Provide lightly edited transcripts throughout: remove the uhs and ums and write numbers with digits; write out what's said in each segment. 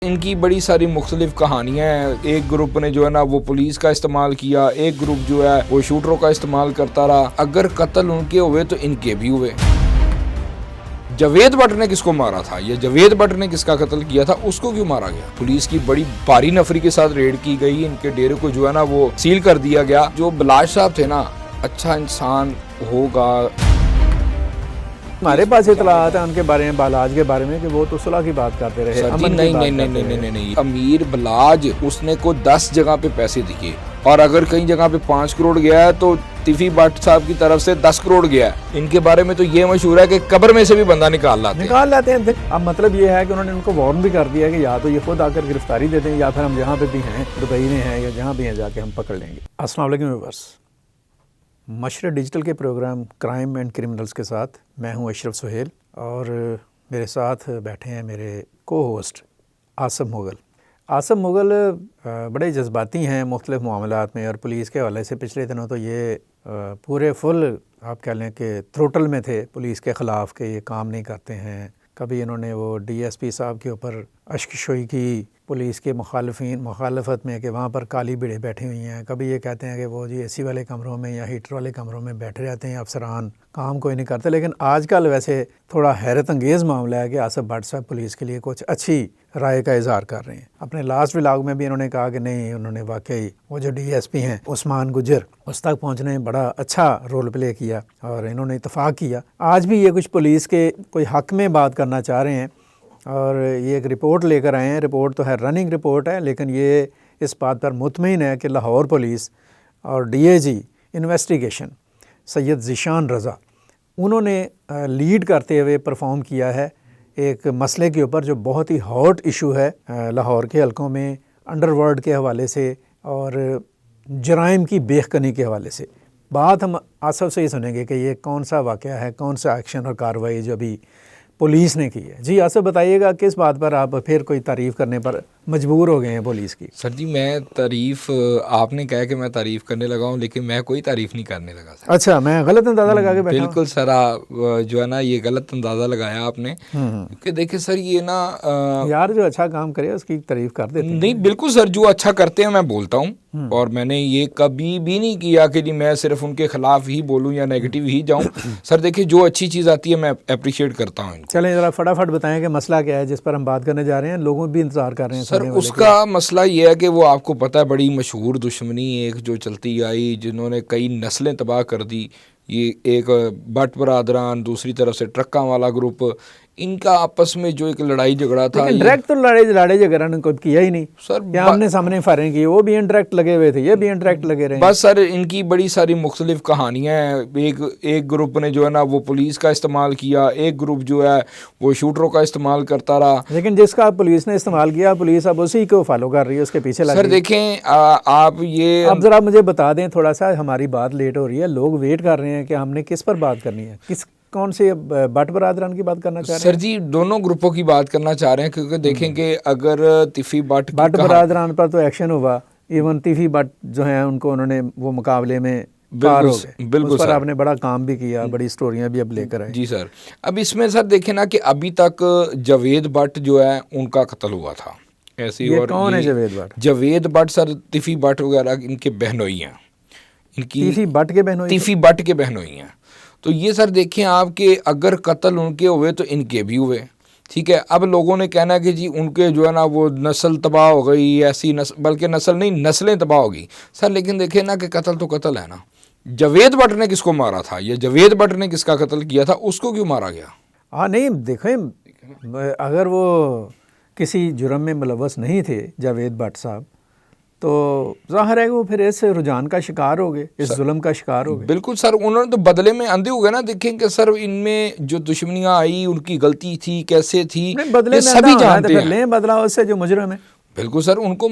इनकी बड़ी सारी मुख्तलिफ कहानियाँ हैं। एक ग्रुप ने जो है ना वो पुलिस का इस्तेमाल किया, एक ग्रुप जो है वो शूटरों का इस्तेमाल करता रहा। अगर कत्ल उनके हुए तो इनके भी हुए। जावेद भट्ट ने किसको मारा था या जावेद भट्ट ने किसका कत्ल किया था, उसको क्यों मारा गया? पुलिस की बड़ी भारी नफरी के साथ रेड की गई, इनके डेरे को जो है ना वो सील कर दिया गया। जो बिलाज साहब थे ना, अच्छा इंसान होगा। हमारे पास इतलात है उनके बारे में, बालाज के बारे में, कि वो तो सुलह की बात करते रहे। नहीं, अमीर बिलाज उसने को 10 जगह पे पैसे दिए और अगर कई जगह पे 5 करोड़ गया है तो तिफी भट्ट साहब की तरफ से 10 करोड़ गया है। इनके बारे में तो ये मशहूर है कि कब्र में से भी बंदा निकाल लाते हैं। अब मतलब ये है कि उन्होंने उनको वार्न भी कर दिया कि या तो ये खुद आकर गिरफ्तारी दे दें या फिर हम जहाँ पे भी हैं, दुबई में हैं या जहाँ भी हैं, जाके हम पकड़ लेंगे। अस्सलाम वालेकुम व्यूअर्स, मशरक़ डिजिटल के प्रोग्राम क्राइम एंड क्रिमिनल्स के साथ मैं हूं अशरफ सुहेल और मेरे साथ बैठे हैं मेरे को होस्ट आसम मुग़ल। आसम मुग़ल बड़े जज्बाती हैं मुख्तलिफ़ मामलात में और पुलिस के हवाले से पिछले दिनों तो ये पूरे फुल आप कह लें कि थ्रोटल में थे पुलिस के ख़िलाफ़ कि ये काम नहीं करते हैं। कभी इन्होंने वो DSP साहब के ऊपर अश्क-ए-शोई की पुलिस के मुखालफत में कि वहाँ पर काली भीड़ें बैठी हुई हैं। कभी ये कहते हैं कि वो जी AC वाले कमरों में या हीटर वाले कमरों में बैठे रहते हैं अफसरान, काम कोई नहीं करते। लेकिन आजकल वैसे थोड़ा हैरत अंगेज़ मामला है कि आसिफ भट्ट साहब पुलिस के लिए कुछ अच्छी राय का इजहार कर रहे हैं। अपने लास्ट व्लॉग में भी इन्होंने कहा कि नहीं, उन्होंने वाकई वो जो DSP हैं उस्मान गुजर, उस तक पहुँचने में बड़ा अच्छा रोल प्ले किया और इन्होंने इत्तफ़ाक़ किया। आज भी ये कुछ पुलिस के कोई हक़ में बात करना चाह रहे हैं और ये एक रिपोर्ट लेकर आए हैं। रिपोर्ट तो है, रनिंग रिपोर्ट है, लेकिन ये इस बात पर मुतमईन है कि लाहौर पुलिस और DIG इन्वेस्टिगेशन सैयद ज़ीशान रज़ा, उन्होंने लीड करते हुए परफॉर्म किया है एक मसले के ऊपर जो बहुत ही हॉट इशू है लाहौर के हलकों में, अंडरवर्ल्ड के हवाले से और जराइम की बेखकनी के हवाले से। बात हम आसफ से ही सुनेंगे कि ये कौन सा वाक़या है, कौन सा एक्शन और कार्रवाई जो अभी पुलिस ने की है। जी आसफ, बताइएगा किस बात पर आप फिर कोई तारीफ़ करने पर मजबूर हो गए हैं पुलिस की? सर जी, मैं तारीफ़, आपने कहा कि मैं तारीफ़ करने लगा हूँ, लेकिन मैं कोई तारीफ़ नहीं करने लगा सर। अच्छा, मैं गलत अंदाज़ा लगा के बैठा? बिल्कुल सर, जो है ना ये गलत अंदाज़ा लगाया आपने। क्योंकि देखिए सर, ये ना यार जो अच्छा काम करे उसकी तारीफ़ कर देते हैं। नहीं, बिल्कुल सर, जो अच्छा करते हैं मैं बोलता हूँ और मैंने ये कभी भी नहीं किया कि जी मैं सिर्फ उनके खिलाफ ही बोलूँ या नेगेटिव ही जाऊँ। सर देखिए, जो अच्छी चीज़ आती है मैं अप्रिशिएट करता हूँ इनको। चलें ज़रा फटाफट बताएं कि मसला क्या है जिस पर हम बात करने जा रहे हैं। लोगों भी इंतज़ार कर रहे हैं सर। उसका मसला ये है कि वो आपको पता है, बड़ी मशहूर दुश्मनी एक जो चलती आई, जिन्होंने कई नस्लें तबाह कर दी। ये एक भट्ट बरादरान, दूसरी तरफ से ट्रक्का वाला ग्रुप, इनका आपस में जो एक लड़ाई झगड़ा था। डायरेक्ट तो लड़ाई झगड़ा ने कोई किया ही नहीं सर, या हमने सामने फायरिंग की, वो भी इंटरेक्ट लगे हुए थे, ये भी इंटरेक्ट लगे रहे। बस सर, इनकी बड़ी सारी मुख्तलिफ कहानियाँ हैं। एक ग्रुप ने जो है ना वो पुलिस का इस्तेमाल किया, एक ग्रुप जो है वो शूटरों का इस्तेमाल करता रहा। लेकिन जिसका पुलिस ने इस्तेमाल किया, पुलिस अब उसी को फॉलो कर रही है, उसके पीछे लग रही है। सर देखें, आप ये अब जरा मुझे बता दें, थोड़ा सा हमारी बात लेट हो रही है, लोग वेट कर रहे हैं कि हमने किस पर बात करनी है, कौन से भट्ट बरादरान की बात करना चाह रहे हैं? सर जी, दोनों ग्रुपों की बात करना चाह रहे हैं, क्योंकि देखेंगे अगर तिफी भट्ट बरादरान पर तो एक्शन हुआ, इवन तिफी भट्ट जो है उनको उन्होंने वो मुकाबले में पार हो गए। बिल्कुल सर, आपने बड़ा काम भी किया, बड़ी स्टोरियां भी अब लेकर आए। जी सर। अब इसमें सर देखें ना कि अभी तक जावेद भट्ट जो है उनका कत्ल हुआ था ऐसे। ये कौन है जावेद भट्ट? जावेद भट्ट सर तिफी भट्ट वगैरह इनके बहनोई हैं, इनकी तिफी भट्ट के बहनोई हैं। तो ये सर देखें आपके, अगर कत्ल उनके हुए तो इनके भी हुए। ठीक है, अब लोगों ने कहना कि जी उनके जो है ना वो नस्ल तबाह हो गई, ऐसी नस्ल, बल्कि नस्ल नहीं नस्लें तबाह हो गई सर। लेकिन देखें ना कि कत्ल तो कत्ल है ना। जावेद भट्ट ने किसको मारा था या जावेद भट्ट ने किसका कत्ल किया था, उसको क्यों मारा गया? हाँ नहीं, देखें, अगर वो किसी जुर्म में मुलव्वस नहीं थे जावेद भट्ट साहब, तो ज़ाहिर है कि वो फिर इस रुझान का शिकार हो गए, इस जुल्म का शिकार हो गए। बिल्कुल सर, उन्होंने तो बदले में अंधे हो गए ना। देखेंगे सर, इनमें जो दुश्मनियाँ आई उनकी गलती थी, कैसे थी, बदले में सभी जानते हैं। लें बदला उससे जो मुजरिम है। बिल्कुल सर, उनको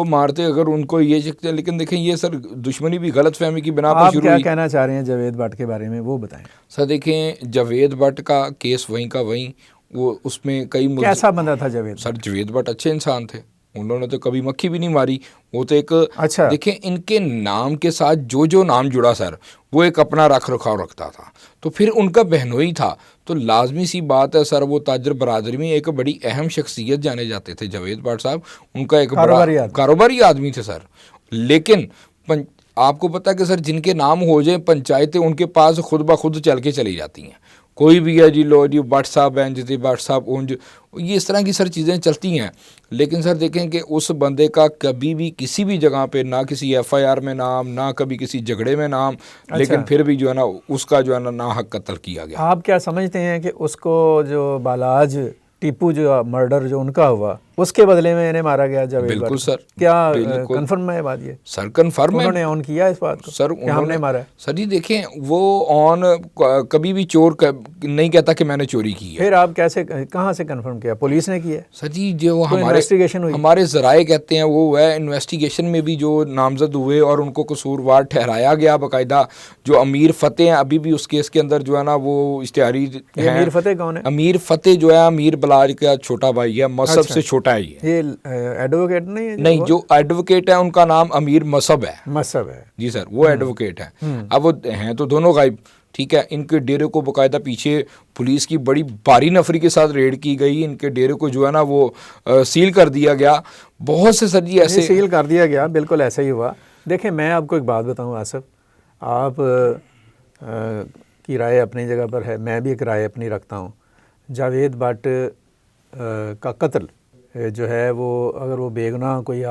मारते अगर उनको ये शकते। लेकिन देखें, ये सर दुश्मनी भी गलत फहमी की बिना पर शुरू। क्या कहना चाह रहे हैं जावेद भट्ट के बारे में, वो बताएं सर। देखें, जावेद भट्ट का केस वहीं का वहीं, वो उसमें कई कैसा बंदा था जावेद? सर जावेद भट्ट अच्छे इंसान थे, उन्होंने तो कभी मक्खी भी नहीं मारी। वो तो एक अच्छा, देखें, इनके नाम के साथ जो नाम जुड़ा सर, वो एक अपना रख रखाव रखता था। तो फिर उनका बहनोई था, तो लाजमी सी बात है सर, वो ताजर बरादरी में एक बड़ी अहम शख्सियत जाने जाते थे जावेद भट्ट साहब। उनका एक बड़ा कारोबारी आदमी थे सर। लेकिन आपको पता है कि सर जिनके नाम हो जाए पंचायतें उनके पास खुद ब खुद चल के चली जाती हैं। कोई भी है जी, लो जी भट्ट साहब हैं जी, भट्ट साहब उंज, ये इस तरह की सर चीज़ें चलती हैं। लेकिन सर देखें कि उस बंदे का कभी भी किसी भी जगह पे ना किसी FIR में नाम, ना कभी किसी झगड़े में नाम, लेकिन फिर भी जो है ना उसका जो है ना हक कत्ल किया गया। आप क्या समझते हैं कि उसको जो बालाज टीपू जो मर्डर जो उनका हुआ उसके बदले में इन्हें मारा गया जावेद भट्ट? बिल्कुल सर। क्या कंफर्म है बात ये? सर कंफर्म है, उन्होंने ऑन किया इस बात को सर, हमने मारा है। सर जी देखें, वो ऑन कभी भी चोर नहीं कहता कि मैंने चोरी की है। फिर आप कैसे, कहाँ से कंफर्म किया? पुलिस ने किया सर जी? जो हमारे इन्वेस्टिगेशन हुई, हमारे ज़राए कहते हैं वो है, इन्वेस्टिगेशन में भी जो नामजद हुए और उनको कसूरवार ठहराया गया बाकायदा। जो अमीर फतेह हैं अभी भी उस केस के अंदर जो है ना वो इश्तिहारी हैं। अमीर फतेह कौन है? अमीर फतेह जो है अमीर बलाज का छोटा भाई है, मसब से छोटा ही है। ये एडवोकेट नहीं है? नहीं, जो एडवोकेट है उनका नाम अमीर मसब है। मसब है जी सर, वो एडवोकेट है। अब वो हैं तो दोनों गायब, ठीक है। इनके डेरे को बाकायदा पीछे पुलिस की बड़ी भारी नफरी के साथ रेड की गई। इनके डेरे को जो है ना वो सील कर दिया गया। बहुत से सर जी ऐसे सील कर दिया गया, बिल्कुल ऐसा ही हुआ। देखें, मैं आपको एक बात बताऊं आसिफ, आप की राय अपनी जगह पर है, मैं भी एक राय अपनी रखता हूं। जावेद भट्ट का कत्ल जो है वो, अगर वो बेगुनाह कोई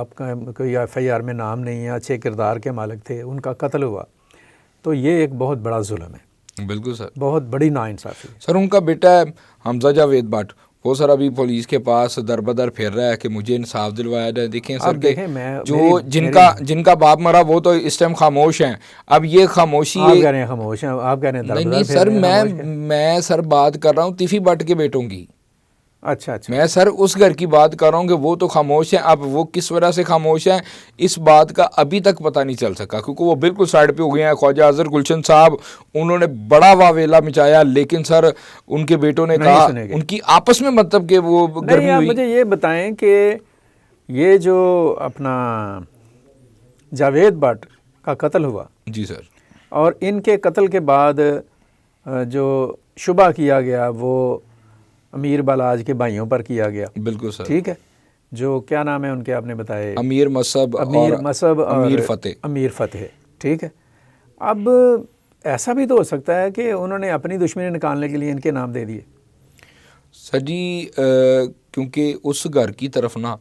FIR में नाम नहीं है, अच्छे किरदार के मालिक थे, उनका कत्ल हुआ तो ये एक बहुत बड़ा जुल्म है। बिल्कुल सर, बहुत बड़ी नाइंसाफ़ी। सर उनका बेटा है हमजा जावेद भट्ट, वो सर अभी पुलिस के पास दर-बदर फिर रहा है कि मुझे इंसाफ दिलवाया जाए। देखें सर के जो जिनका बाप मरा वो तो इस टाइम खामोश हैं। अब ये खामोशी, आप कह रहे हैं खामोश हैं, आप कह रहे हैं नहीं सर, मैं सर बात कर रहा हूँ तिफी भट्ट के बेटों की। अच्छा, मैं सर उस घर की बात कर रहा हूँ कि वो तो खामोश हैं। अब वो किस वजह से खामोश हैं इस बात का अभी तक पता नहीं चल सका, क्योंकि वो बिल्कुल साइड पे हो गए हैं। ख्वाजा अजहर गुलशन साहब, उन्होंने बड़ा वावेला मचाया, लेकिन सर उनके बेटों ने कहा, उनकी आपस में मतलब कि वो गर्मी हुई। मुझे ये बताएं कि ये जो अपना जावेद भट्ट का कत्ल हुआ, जी सर, और इनके कत्ल के बाद जो शुबा किया गया वो अमीर बालाज के भाइयों पर किया गया। बिल्कुल सर, ठीक है। जो क्या नाम है उनके, आपने बताए? अमीर मसब और अमीर फतेह। ठीक है। अब ऐसा भी तो हो सकता है कि उन्होंने अपनी दुश्मनी निकालने के लिए इनके नाम दे दिए। सर जी क्योंकि उस घर की तरफ ना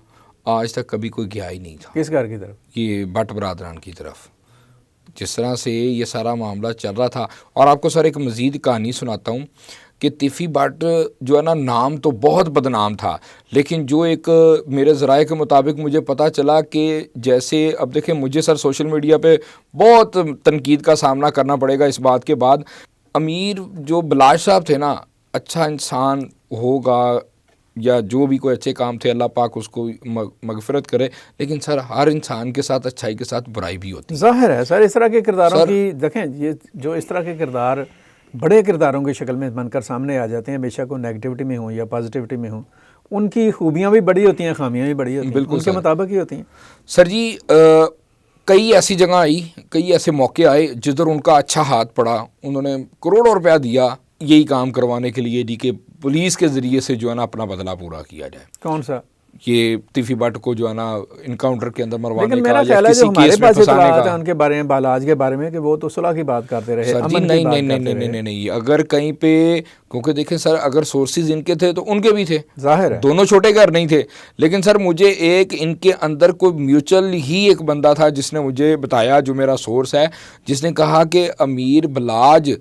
आज तक कभी कोई गया ही नहीं था। किस घर की तरफ? ये भट्ट बरादरान की तरफ। जिस तरह से ये सारा मामला चल रहा था, और आपको सर एक मज़ीद कहानी सुनाता हूँ कि तिफ़ी भट्ट जो है ना, नाम तो बहुत बदनाम था, लेकिन जो एक मेरे ज़राए के मुताबिक मुझे पता चला कि जैसे, अब देखें मुझे सर सोशल मीडिया पे बहुत तनकीद का सामना करना पड़ेगा इस बात के बाद। अमीर जो बलाज साहब थे ना, अच्छा इंसान होगा या जो भी कोई अच्छे काम थे, अल्लाह पाक उसको मगफिरत करे, लेकिन सर हर इंसान के साथ अच्छाई के साथ बुराई भी होती है। ज़ाहिर है सर, इस तरह के किरदारों की देखें, ये जो इस तरह के किरदार बड़े किरदारों की शक्ल में बनकर सामने आ जाते हैं, बेशक वो नेगेटिविटी में हो या पॉजिटिविटी में हो, उनकी खूबियाँ भी बड़ी होती हैं, खामियाँ भी बड़ी होती हैं, बिल्कुल उनके मुताबिक ही होती हैं। सर जी कई ऐसी जगह आई, कई ऐसे मौके आए जिधर उनका अच्छा हाथ पड़ा, उन्होंने करोड़ों रुपया दिया यही काम करवाने के लिए, डी के पुलिस के ज़रिए से जो है ना अपना बदला पूरा किया जाए। कौन सा? ये तिफ़ी भट्ट को जो है ना इनकाउंटर के अंदर मरवाने का, मेरा ख्याल है जो हमारे पास इत्तलात है उनके बारे में, बालाज के बारे में, कि वो तो सुलह की बात करते रहे। सर जी नहीं, अगर कहीं पे, क्योंकि देखें सर अगर सोर्सेज इनके थे तो उनके भी थे, जाहिर है दोनों छोटे घर नहीं थे। लेकिन सर मुझे एक इनके अंदर कोई म्यूचुअल ही एक बंदा था जिसने मुझे बताया, जो मेरा सोर्स है, जिसने कहा कि अमीर बलाज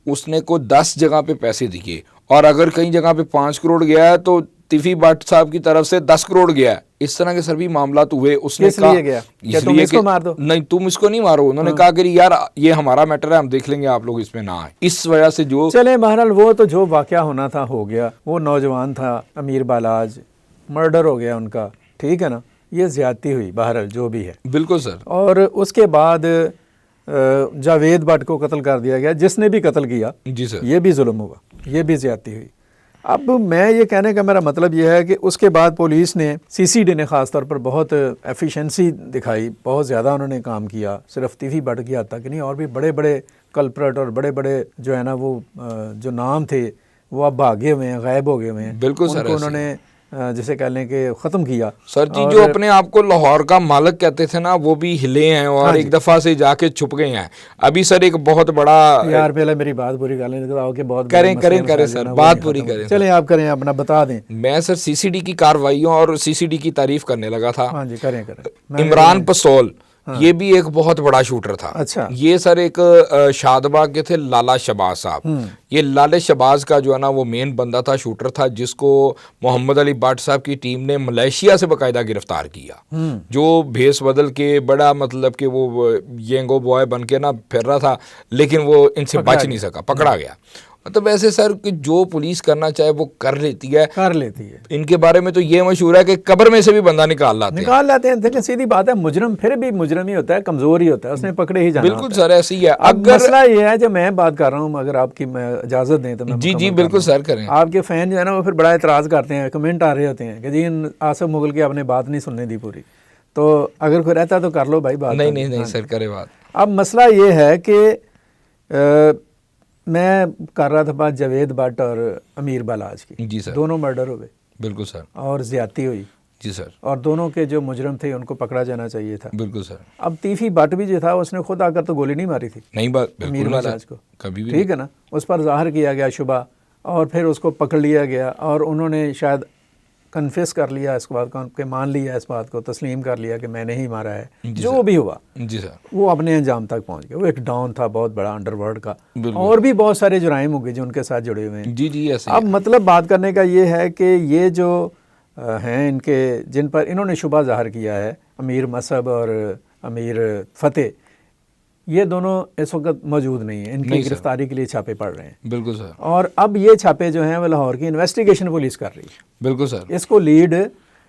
उसने को 10 जगह पे पैसे दिए, और अगर कई जगह पे 5 करोड़ गया है तो तिफ़ी भट्ट साहब की तरफ से 10 करोड़ गया है। इस तरह के सर भी मामला तो हुए। उसने कहा क्या तुम इसको मार दो? नहीं, तुम इसको नहीं मारो। उन्होंने कहा कि यार ये हमारा मैटर है, हम देख लेंगे, आप लोग इसमें ना आए। इस वजह से जो चले, बहरहाल वो तो जो वाकया होना था हो गया। वो नौजवान था अमीर बालाज, मर्डर हो गया उनका, ठीक है ना, ये ज्यादती हुई, बहरहाल जो भी है। बिल्कुल सर। और उसके बाद जावेद भट्ट को कत्ल कर दिया गया, जिसने भी कत्ल किया, जी सर, ये भी जुल्म हुआ, ये भी ज्यादती हुई। अब मैं ये कहने का मेरा मतलब ये है कि उसके बाद पुलिस ने, CCD ने ख़ास तौर पर बहुत एफिशिएंसी दिखाई, बहुत ज़्यादा उन्होंने काम किया, सिर्फ तिफ़ी भट्ट की हद तक नहीं, और भी बड़े बड़े कल्प्रेट और बड़े बड़े जो है ना वो जो नाम थे वो अब भागे हुए हैं, गायब हो गए हुए हैं। बिल्कुल सर, उनको उन्होंने जिसे कह लें कि ख़त्म किया। सर जी, जो अपने आप को लाहौर का मालिक कहते थे ना, वो भी हिले हैं और एक दफ़ा से जाके छुप गए हैं। अभी सर एक बहुत बड़ा, यार पहले मेरी बात पूरी कर लें, आओ कि बहुत करें सर, बात पूरी करें। चलें आप करें, अपना बता दें। मैं सर सीसीडी की कार्रवाइयों और सीसीडी की तारीफ करने लगा था। हाँ जी, करें। इमरान पसोल, ये भी एक बहुत बड़ा शूटर था। अच्छा। ये सर एक शादबाग के थे लाला शबाज साहब। ये लाला शबाज का जो है ना वो मेन बंदा था, शूटर था, जिसको मोहम्मद अली भट्ट साहब की टीम ने मलेशिया से बाकायदा गिरफ्तार किया। जो भेस बदल के बड़ा मतलब कि वो येंगो बॉय बन के ना फिर रहा था, लेकिन वो इनसे बच नहीं सका, पकड़ा गया। मतलब ऐसे सर कि जो पुलिस करना चाहे वो कर लेती है। इनके बारे में तो ये मशहूर है कि कब्र में से भी बंदा निकाल लाते हैं। देखिए सीधी बात है, मुजरम फिर भी मुजरम ही होता है, कमजोर ही होता है, उसने पकड़े ही जाना। बिल्कुल सर, ऐसे ही है। अगर मसला ये है जो मैं बात कर रहा हूँ, अगर आपकी इजाजत दें तो मैं जी बिल्कुल सर करें। आपके फैन जो है ना वो फिर बड़ा एतराज़ करते हैं, कमेंट आ रहे होते हैं कि जी आसिफ मुगल की आपने बात नहीं सुनने दी पूरी। तो अगर कोई रहता तो कर लो भाई बात। नहीं सर, करे बात। अब मसला ये है कि मैं कर रहा था बात जावेद भट्ट और अमीर बालाज की। जी सर। दोनों मर्डर हुए। बिल्कुल सर। और ज्यादती हुई। जी सर। और दोनों के जो मुजरम थे उनको पकड़ा जाना चाहिए था। बिल्कुल सर। अब तीफी भट्ट भी जो था उसने खुद आकर तो गोली नहीं मारी थी। नहीं बात, अमीर बालाज को कभी भी, ठीक है ना, उस पर ज़ाहिर किया गया शुबा और फिर उसको पकड़ लिया गया और उन्होंने शायद कन्फेस कर लिया इस बात को, कि मान लिया इस बात को, तस्लीम कर लिया कि मैंने ही मारा है। जो भी हुआ जी सर, वो अपने अंजाम तक पहुंच गया। वो एक डॉन था बहुत बड़ा अंडरवर्ल्ड का, और भी बहुत सारे जुराइम हो गए जो उनके साथ जुड़े हुए हैं। जी ऐसे। अब मतलब बात करने का ये है कि ये जो हैं इनके, जिन पर इन्होंने शुबा ज़ाहिर किया है, अमीर मसहब और अमीर फ़तेह, ये दोनों इस वक्त मौजूद नहीं है। इनकी गिरफ्तारी के लिए छापे पड़ रहे हैं। बिल्कुल सर। और अब ये छापे जो हैं वो लाहौर की इन्वेस्टिगेशन पुलिस कर रही है। बिल्कुल सर। इसको लीड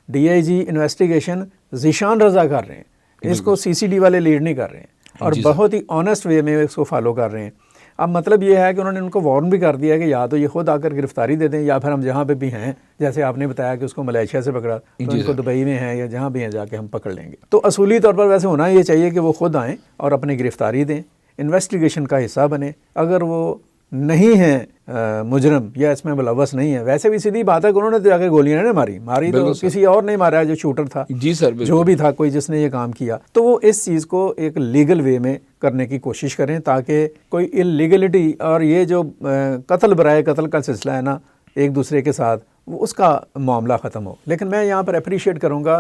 डीआईजी इन्वेस्टिगेशन ज़ीशान रज़ा कर रहे हैं, इसको सीसीडी वाले लीड नहीं कर रहे हैं, और बहुत ही ऑनेस्ट वे में इसको फॉलो कर रहे हैं। अब मतलब ये है कि उन्होंने उनको वार्न भी कर दिया है कि या तो ये खुद आकर गिरफ्तारी दे दें, या फिर हम जहाँ पे भी हैं, जैसे आपने बताया कि उसको मलेशिया से पकड़ा, तो इनको दुबई में हैं या जहाँ भी हैं जाके हम पकड़ लेंगे। तो असूली तौर पर वैसे होना ये चाहिए कि वो खुद आएँ और अपनी गिरफ्तारी दें, इन्वेस्टिगेशन का हिस्सा बने। अगर वो नहीं है मुजरम या इसमें मुलव्वस नहीं है, वैसे भी सीधी बात है कि उन्होंने तो जाके गोलियां नहीं मारी तो किसी और ने मारा है जो शूटर था। जी सर। जो भी था कोई जिसने ये काम किया, तो वो इस चीज़ को एक लीगल वे में करने की कोशिश करें ताकि कोई इलीगलिटी और ये जो कत्ल बराए कत्ल का सिलसिला है ना एक दूसरे के साथ, वो उसका मामला ख़त्म हो। लेकिन मैं यहाँ पर अप्रिशिएट करूँगा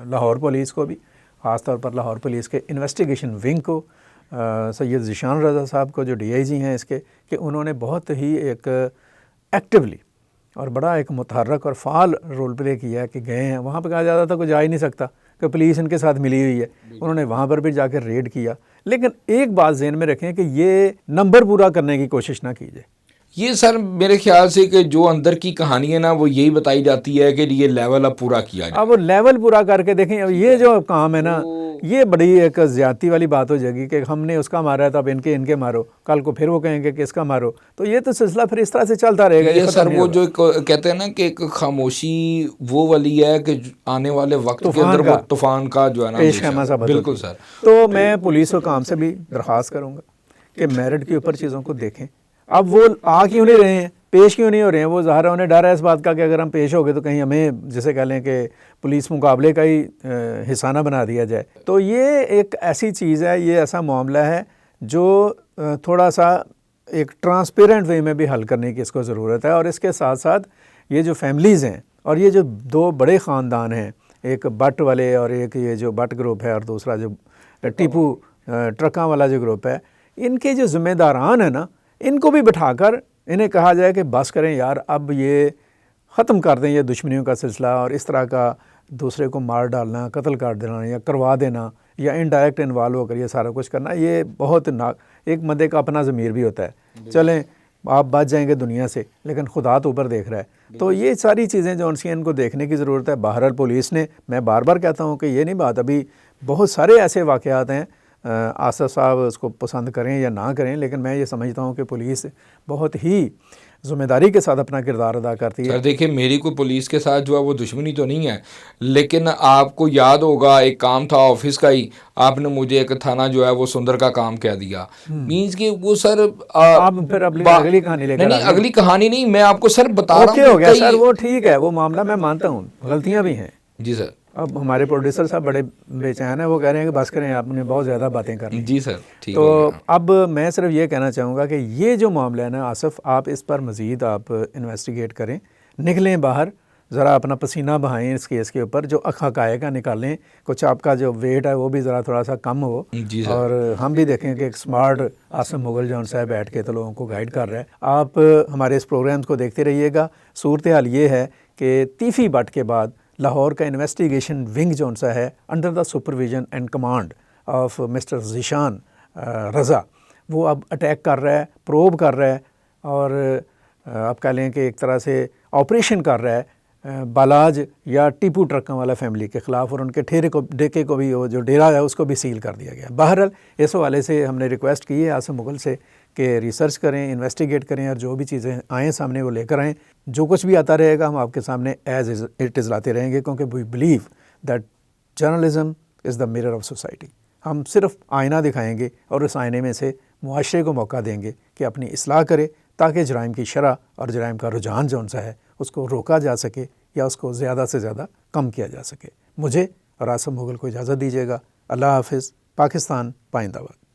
लाहौर पुलिस को भी, ख़ास तौर पर लाहौर पुलिस के इन्वेस्टिगेशन विंग को, सैयद ज़ीशान रज़ा साहब को जो डीआईजी हैं इसके, कि उन्होंने बहुत ही एक एक्टिवली और बड़ा एक मुतहर्रक और फ़ाल रोल प्ले किया है कि गए हैं वहाँ पे। कहा जाता था कोई जा ही नहीं सकता कि पुलिस इनके साथ मिली हुई है, उन्होंने वहाँ पर भी जाकर रेड किया। लेकिन एक बात ज़हन में रखें कि ये नंबर पूरा करने की कोशिश ना कीजिए। ये सर मेरे ख्याल से कि जो अंदर की कहानी है ना वो यही बताई जाती है कि ये लेवल अब पूरा किया जाए। अब वो लेवल पूरा करके देखें। अब ये जो काम है ना, ये बड़ी एक ज्यादती वाली बात हो जाएगी कि हमने उसका मारा था, अब इनके मारो, कल को फिर वो कहेंगे कि इसका मारो, तो ये तो सिलसिला फिर इस तरह से चलता रहेगा। ये सर वो जो कहते हैं ना कि एक खामोशी वो वाली है कि आने वाले वक्त के अंदर वो तूफान का जो है ना। बिल्कुल सर। तो मैं पुलिस को काम से भी दरख्वास्त करूँगा कि मेरिट के ऊपर चीज़ों को देखें। अब वो आ क्यों नहीं रहे हैं, पेश क्यों नहीं हो रहे हैं, वो ज़ाहिर उन्हें डर है इस बात का कि अगर हम पेश हो गए तो कहीं हमें जैसे कह लें कि पुलिस मुकाबले का ही हिस्सा ना बना दिया जाए। तो ये एक ऐसी चीज़ है, ये ऐसा मामला है जो थोड़ा सा एक ट्रांसपेरेंट वे में भी हल करने की इसको ज़रूरत है। और इसके साथ साथ ये जो फैमिलीज़ हैं और ये जो दो बड़े ख़ानदान हैं, एक भट्ट वाले और एक ये जो भट्ट ग्रुप है और दूसरा जो टीपू ट्रकों वाला जो ग्रुप है, इनके जो ज़िम्मेदारान है ना, इनको भी बिठाकर इन्हें कहा जाए कि बस करें यार, अब ये ख़त्म कर दें ये दुश्मनियों का सिलसिला और इस तरह का दूसरे को मार डालना, कत्ल कर देना या करवा देना या इनडायरेक्ट इन्वॉल्व होकर ये सारा कुछ करना, ये बहुत एक मदे का अपना ज़मीर भी होता है। चलें आप बच जाएंगे दुनिया से, लेकिन खुदा तो ऊपर देख रहा है। तो ये सारी चीज़ें जो उनसे इनको देखने की ज़रूरत है। बहरहाल पुलिस ने, मैं बार बार कहता हूँ कि ये नहीं बात, अभी बहुत सारे ऐसे वाक़यात हैं, आसिफ साहब उसको पसंद करें या ना करें, लेकिन मैं ये समझता हूँ कि पुलिस बहुत ही ज़िम्मेदारी के साथ अपना किरदार अदा करती है। सर देखिए, मेरी कोई पुलिस के साथ जो है वो दुश्मनी तो नहीं है, लेकिन आपको याद होगा एक काम था ऑफिस का ही, आपने मुझे एक थाना जो है वो सुंदर का काम कह दिया। मीन्स कि वो सर आप फिर अगली कहानी लेकर नहीं, अगली कहानी नहीं, मैं आपको सर बता रहा हूँ। हो गया सर, वो ठीक है, वो मामला मैं मानता हूँ, गलतियाँ भी हैं। जी सर। अब हमारे प्रोड्यूसर साहब बड़े बेचैन हैं, वो कह रहे हैं कि बस करें, आपने बहुत ज़्यादा बातें कर ली। जी सर, ठीक तो हो गया। अब मैं सिर्फ ये कहना चाहूँगा कि ये जो मामला है ना आसिफ, आप इस पर मज़ीद आप इन्वेस्टिगेट करें, निकलें बाहर, ज़रा अपना पसीना बहाएं इस केस के ऊपर, जो हक़ाइक़ का निकालें, कुछ आपका जो वेट है वो भी ज़रा थोड़ा सा कम हो। जी सर। और हम भी देखें कि एक स्मार्ट आसिफ मुगल जौन साहब बैठ के तो लोगों को गाइड कर रहा है। आप हमारे इस प्रोग्राम्स को देखते रहिएगा। सूरत हाल ये है कि तीफ़ी बट के बाद लाहौर का इन्वेस्टिगेशन विंग जौन सा है under the supervision and command of mister Zeeshan Raza, वो अब अटैक कर रहा है, प्रोब कर रहा है, और आप कह लें कि एक तरह से ऑपरेशन कर रहा है बालाज या टीपू ट्रकों वाला फैमिली के ख़िलाफ़, और उनके डेके को भी, वो जो डेरा है उसको भी सील कर दिया गया। बहरहाल इस हवाले से हमने रिक्वेस्ट की है आसिफ मुगल से कि रिसर्च करें, इन्वेस्टिगेट करें, और जो भी चीज़ें आएँ सामने वो लेकर आएँ। जो कुछ भी आता रहेगा हम आपके सामने एज इट इज़ लाते रहेंगे, क्योंकि we believe that journalism is the mirror of society. हम सिर्फ आईना दिखाएंगे और उस आईने में से मुआशरे को मौका देंगे कि अपनी इस्लाह करे, ताकि जराइम की शरह और जराइम का रुझान जौन सा है उसको रोका जा सके या उसको ज़्यादा से ज़्यादा कम किया जा सके। मुझे और आसिफ मुगल को इजाज़त दीजिएगा। अल्लाह हाफ़िज़। पाकिस्तान पाइंदाबाद।